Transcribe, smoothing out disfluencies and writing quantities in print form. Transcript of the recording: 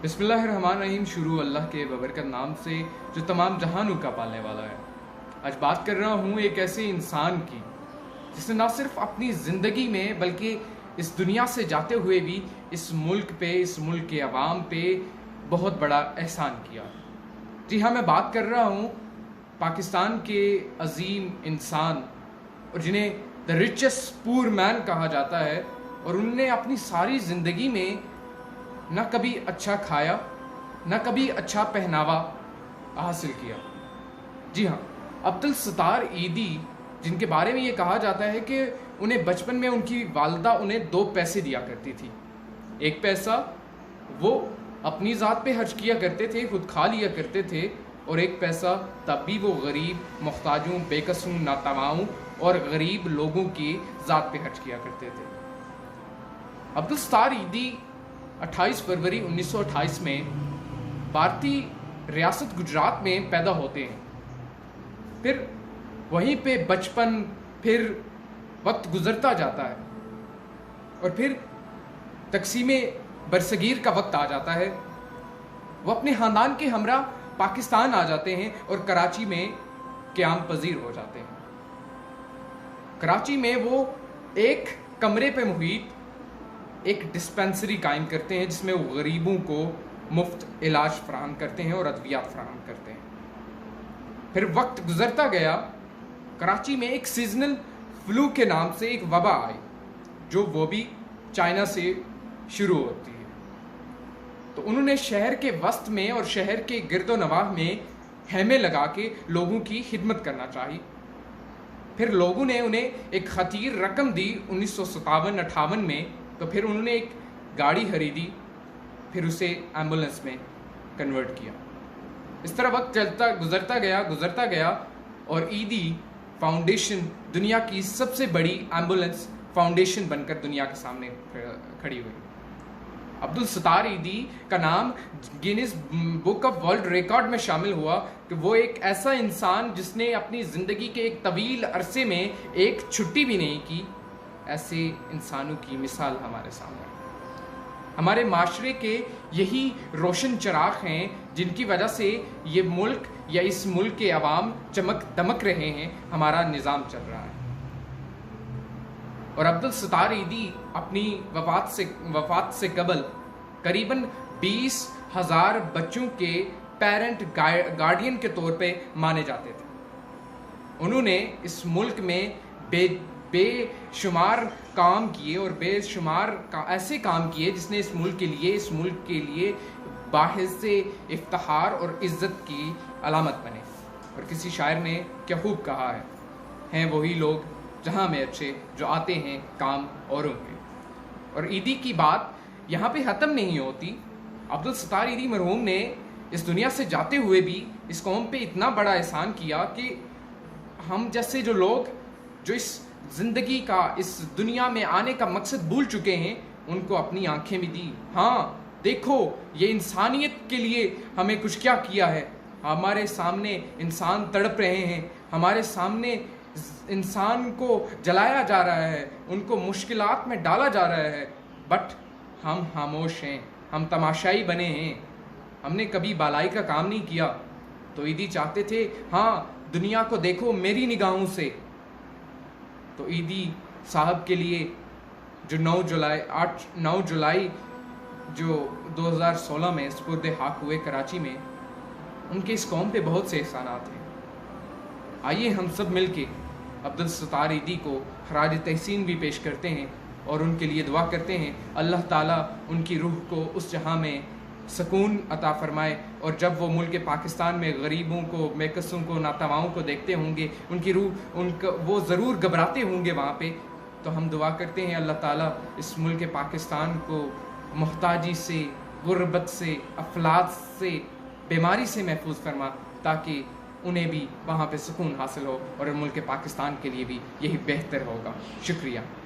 بسم اللہ الرحمن الرحیم۔ شروع اللہ کے ببرکت نام سے جو تمام جہانوں کا پالنے والا ہے۔ آج بات کر رہا ہوں ایک ایسے انسان کی جس نے نہ صرف اپنی زندگی میں بلکہ اس دنیا سے جاتے ہوئے بھی اس ملک پہ، اس ملک کے عوام پہ بہت بڑا احسان کیا۔ جی ہاں، میں بات کر رہا ہوں پاکستان کے عظیم انسان اور جنہیں دا ریچسٹ پور مین کہا جاتا ہے، اور انہوں نے اپنی ساری زندگی میں نہ کبھی اچھا کھایا، نہ کبھی اچھا پہناوا حاصل کیا۔ جی ہاں، عبدالستار ایدی، جن کے بارے میں یہ کہا جاتا ہے کہ انہیں بچپن میں ان کی والدہ انہیں 2 پیسے دیا کرتی تھی۔ 1 پیسہ وہ اپنی ذات پہ خرچ کیا کرتے تھے، خود کھا لیا کرتے تھے، اور 1 پیسہ تب بھی وہ غریب، محتاجوں، بے کسوں، ناتواؤں اور غریب لوگوں کی ذات پہ خرچ کیا کرتے تھے۔ عبدالستار ایدی 28 فروری 1928 میں بھارتی ریاست گجرات میں پیدا ہوتے ہیں۔ پھر وہیں پہ بچپن، پھر وقت گزرتا جاتا ہے، اور پھر تقسیم برصغیر کا وقت آ جاتا ہے۔ وہ اپنے خاندان کے ہمراہ پاکستان آ جاتے ہیں اور کراچی میں قیام پذیر ہو جاتے ہیں۔ کراچی میں وہ ایک کمرے پہ محیط ایک ڈسپینسری قائم کرتے ہیں، جس میں وہ غریبوں کو مفت علاج فراہم کرتے ہیں اور ادویات فراہم کرتے ہیں۔ پھر وقت گزرتا گیا، کراچی میں ایک سیزنل فلو کے نام سے ایک وبا آئی، جو وہ بھی چائنا سے شروع ہوتی ہے۔ تو انہوں نے شہر کے وسط میں اور شہر کے گرد و نواح میں خیمے لگا کے لوگوں کی خدمت کرنا چاہی۔ پھر لوگوں نے انہیں ایک خطیر رقم دی 1957-58 میں، تو پھر انہوں نے ایک گاڑی خریدی، پھر اسے ایمبولنس میں کنورٹ کیا۔ اس طرح وقت گزرتا گیا اور ایدی فاؤنڈیشن دنیا کی سب سے بڑی ایمبولنس فاؤنڈیشن بن کر دنیا کے سامنے کھڑی ہوئی۔ عبدالستار ایدی کا نام Guinness book of world record میں شامل ہوا کہ وہ ایک ایسا انسان جس نے اپنی زندگی کے ایک طویل عرصے میں ایک چھٹی بھی نہیں کی۔ ایسے انسانوں کی مثال ہمارے سامنے ہے۔ ہمارے معاشرے کے یہی روشن چراغ ہیں جن کی وجہ سے یہ ملک یا اس ملک کے عوام چمک دمک رہے ہیں، ہمارا نظام چل رہا ہے۔ اور عبدالستار ایدی اپنی وفات سے قبل قریباً 20,000 بچوں کے پیرنٹ گارڈین کے طور پہ مانے جاتے تھے۔ انہوں نے اس ملک میں بے شمار کام کیے اور بے شمار ایسے کام کیے جس نے اس ملک کے لیے باعث افتخار اور عزت کی علامت بنے۔ اور کسی شاعر نے کیا خوب کہا ہے، ہیں وہی لوگ جہاں میں اچھے جو آتے ہیں کام اوروں کے۔ اور ایدی کی بات یہاں پہ ختم نہیں ہوتی۔ عبدالستار ایدی مرحوم نے اس دنیا سے جاتے ہوئے بھی اس قوم پہ اتنا بڑا احسان کیا کہ ہم جیسے جو لوگ جو اس زندگی کا، اس دنیا میں آنے کا مقصد بھول چکے ہیں، ان کو اپنی آنکھیں بھی دی۔ ہاں دیکھو، یہ انسانیت کے لیے ہمیں کچھ کیا کیا ہے۔ ہمارے سامنے انسان تڑپ رہے ہیں، ہمارے سامنے انسان کو جلایا جا رہا ہے، ان کو مشکلات میں ڈالا جا رہا ہے، بٹ ہم خاموش ہیں، ہم تماشائی بنے ہیں، ہم نے کبھی بالائی کا کام نہیں کیا۔ تو ایدی چاہتے تھے ہاں دنیا کو دیکھو میری نگاہوں سے۔ تو ایدی صاحب کے لیے جو 9 جولائی جو 2016 میں سپرد حق ہوئے کراچی میں، ان کے اس قوم پہ بہت سے احسانات ہیں۔ آئیے ہم سب مل کے عبدالستار ایدی کو خراج تحسین بھی پیش کرتے ہیں اور ان کے لیے دعا کرتے ہیں اللہ تعالیٰ ان کی روح کو اس جہاں میں سکون عطا فرمائے، اور جب وہ ملک پاکستان میں غریبوں کو، بے کسوں کو، ناتواؤں کو دیکھتے ہوں گے، ان کی روح وہ ضرور گھبراتے ہوں گے وہاں پہ۔ تو ہم دعا کرتے ہیں اللہ تعالیٰ اس ملک پاکستان کو محتاجی سے، غربت سے، افلاس سے، بیماری سے محفوظ فرما، تاکہ انہیں بھی وہاں پہ سکون حاصل ہو، اور ملک پاکستان کے لیے بھی یہی بہتر ہوگا۔ شکریہ۔